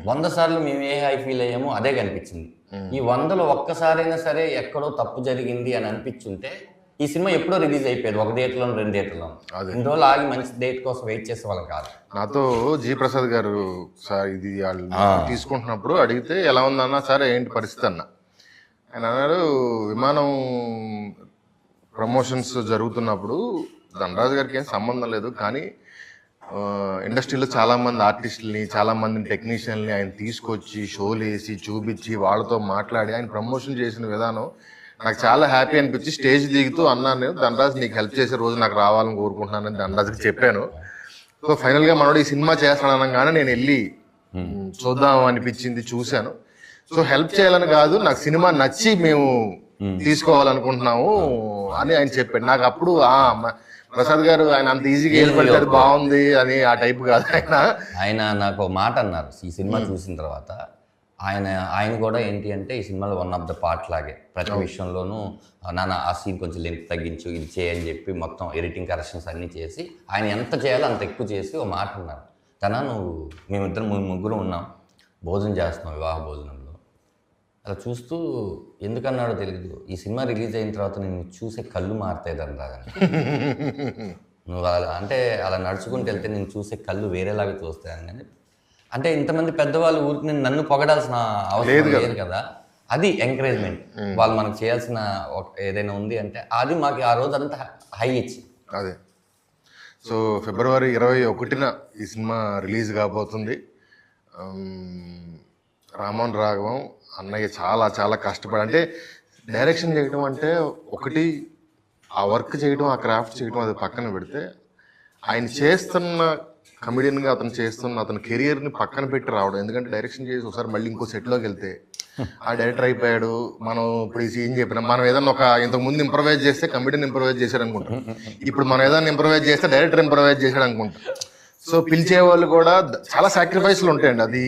100 సార్లు మేము ఏ హై ఫీల్ అయ్యామో అదే కనిపించింది. ఈ 100లో ఒక్కసారైనా సరే ఎక్కడో తప్పు జరిగింది అని అనిపించుంటే ఈ సినిమా ఎప్పుడో రిలీజ్ అయిపోయేది, 1 డేట్లోనూ 2 డేట్లోనూ. ఇన్ని రోజులు ఆగి మంచి డేట్ కోసం వెయిట్ చేసే వాళ్ళం కాదు.
నాతో జీ ప్రసాద్ గారు సార్ ఇది వాళ్ళు తీసుకుంటున్నప్పుడు అడిగితే ఎలా ఉందన్నా, సరే ఏంటి పరిస్థితి అన్న. ఆయన అన్నాడు, విమానం ప్రమోషన్స్ జరుగుతున్నప్పుడు ధనరాజు గారికి ఏం సంబంధం లేదు, కానీ ఇండస్ట్రీలో చాలామంది ఆర్టిస్టులని, చాలామంది టెక్నీషియన్ని ఆయన తీసుకొచ్చి షోలు వేసి చూపించి వాళ్ళతో మాట్లాడి ఆయన ప్రమోషన్ చేసిన విధానం నాకు చాలా హ్యాపీ అనిపించి స్టేజ్ దిగుతూ అన్నాను, నేను ధనరాజు నీకు హెల్ప్ చేసే రోజు నాకు రావాలని కోరుకుంటున్నానని ధనరాజుకి చెప్పాను. సో ఫైనల్గా మనోడు ఈ సినిమా చేస్తాను అనగానే నేను వెళ్ళి చూద్దాం అనిపించింది, చూశాను. సో హెల్ప్ చేయాలని కాదు, నాకు సినిమా నచ్చి మేము తీసుకోవాలనుకుంటున్నాము అని ఆయన చెప్పాడు. నాకు అప్పుడు ప్రసాద్ గారు ఆయన అంత ఈజీగా వెళ్ళిపోతారు బాగుంది అని ఆ టైప్ కాదు.
ఆయన నాకు ఒక మాట అన్నారు ఈ సినిమా చూసిన తర్వాత. ఆయన కూడా ఏంటి అంటే ఈ సినిమాలో 1 of the part లాగే ప్రతి విషయంలోనూ నాన్న ఆ సీన్ కొంచెం లెంత్ తగ్గించు, ఇది చేయని చెప్పి మొత్తం ఎడిటింగ్ కరెక్షన్స్ అన్నీ చేసి ఆయన ఎంత చేయాలో అంత ఎక్కువ చేసి ఒక మాట అన్నారు, మేమిద్దరం ముగ్గురు ఉన్నాం, భోజనం చేస్తున్నాం, వివాహ భోజనంలో. అలా చూస్తూ ఎందుకన్నాడో తెలియదు, ఈ సినిమా రిలీజ్ అయిన తర్వాత నేను చూసే కళ్ళు మారుతాయి ధనరాజని. నువ్వు అంటే అలా నడుచుకుంటూ వెళ్తే నేను చూసే కళ్ళు వేరేలాగా చూస్తాను. కానీ అంటే ఇంతమంది పెద్దవాళ్ళు ఊరికి నన్ను పొగడాల్సిన అవసరం లేదు కదా, అది ఎంకరేజ్మెంట్. వాళ్ళు మనకు చేయాల్సిన ఏదైనా ఉంది అంటే అది మాకు ఆ రోజు అంతా హై ఇచ్చి.
అదే. సో ఫిబ్రవరి 21న ఈ సినిమా రిలీజ్ కాబోతుంది. రామోహన్ రాఘవం అన్నయ్య చాలా చాలా కష్టపడి, అంటే డైరెక్షన్ చేయడం అంటే ఒకటి, ఆ వర్క్ చేయడం, ఆ క్రాఫ్ట్ చేయడం అది పక్కన పెడితే ఆయన చేస్తున్న కమెడియన్గా అతను చేస్తున్న అతని కెరియర్ని పక్కన పెట్టి రావడం, ఎందుకంటే డైరెక్షన్ చేసి ఒకసారి మళ్ళీ ఇంకో సెట్లోకి వెళ్తే ఆ డైరెక్టర్ అయిపోయాడు, మనం ఇప్పుడు ఈ సీన్ చెప్పినా మనం ఏదన్నా ఒక ఇంతకు ముందు ఇంప్రవైజ్ చేస్తే కమెడియన్ ఇంప్రవైజ్ చేశాడు అనుకుంటాం, ఇప్పుడు మనం ఏదైనా ఇంప్రవైజ్ చేస్తే డైరెక్టర్ ఇంప్రవైజ్ చేశాడు అనుకుంటాం. సో పిలిచే వాళ్ళు కూడా చాలా సాక్రిఫైస్లు ఉంటాయండి. అది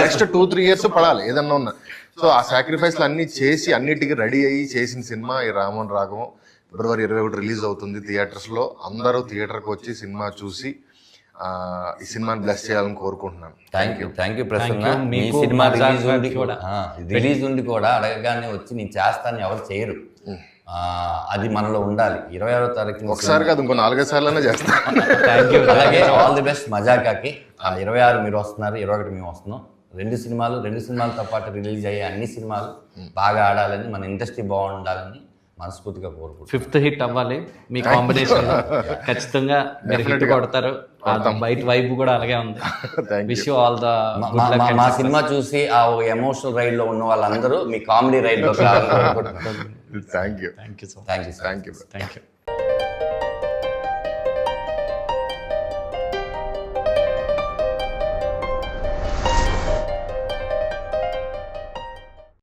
నెక్స్ట్ 2-3 years పడాలి ఏదన్నా ఉన్నా. సో ఆ సాక్రిఫైస్లు అన్ని చేసి అన్నిటికీ రెడీ అయ్యి చేసిన సినిమా ఈ రామోహన్ రాఘవం. February 21 రిలీజ్ అవుతుంది థియేటర్స్లో. అందరూ థియేటర్కి వచ్చి సినిమా చూసి ఈ సినిమాని బ్లెస్ చేయాలని కోరుకుంటున్నాను.
Thank you Prasanna. Me cinema release ఉండి కూడా అడగగానే వచ్చి నేను చేస్తాను ఎవరు చేయరు, అది మనలో ఉండాలి. 26వ తారీఖు
ఒకసారి కాదు ఇంకో 4-5 సార్లు చేస్తాను.
అలాగే ఆల్ ది బెస్ట్ మజాకాకి. 26 మీరు వస్తున్నారు, 21 మేము వస్తున్నాం. 2 సినిమాలతో పాటు రిలీజ్ అయ్యే అన్ని సినిమాలు బాగా ఆడాలని, మన ఇండస్ట్రీ బాగుండాలని మనస్ఫూర్తిగా కోరుకుంటున్నాను.
5th హిట్ అవ్వాలి మీ కాంబినేషన్. ఖచ్చితంగా మీరు హిట్ కొడతారు. బయట వైబ్ కూడా అలాగే ఉంది. Wish you all the good luck.
మా సినిమా చూసి ఆ ఎమోషనల్ రైడ్ లో ఉన్న వాళ్ళందరూ మీ కామెడీ రైడ్ లో
thank you.
Thank you so much.
Thank you.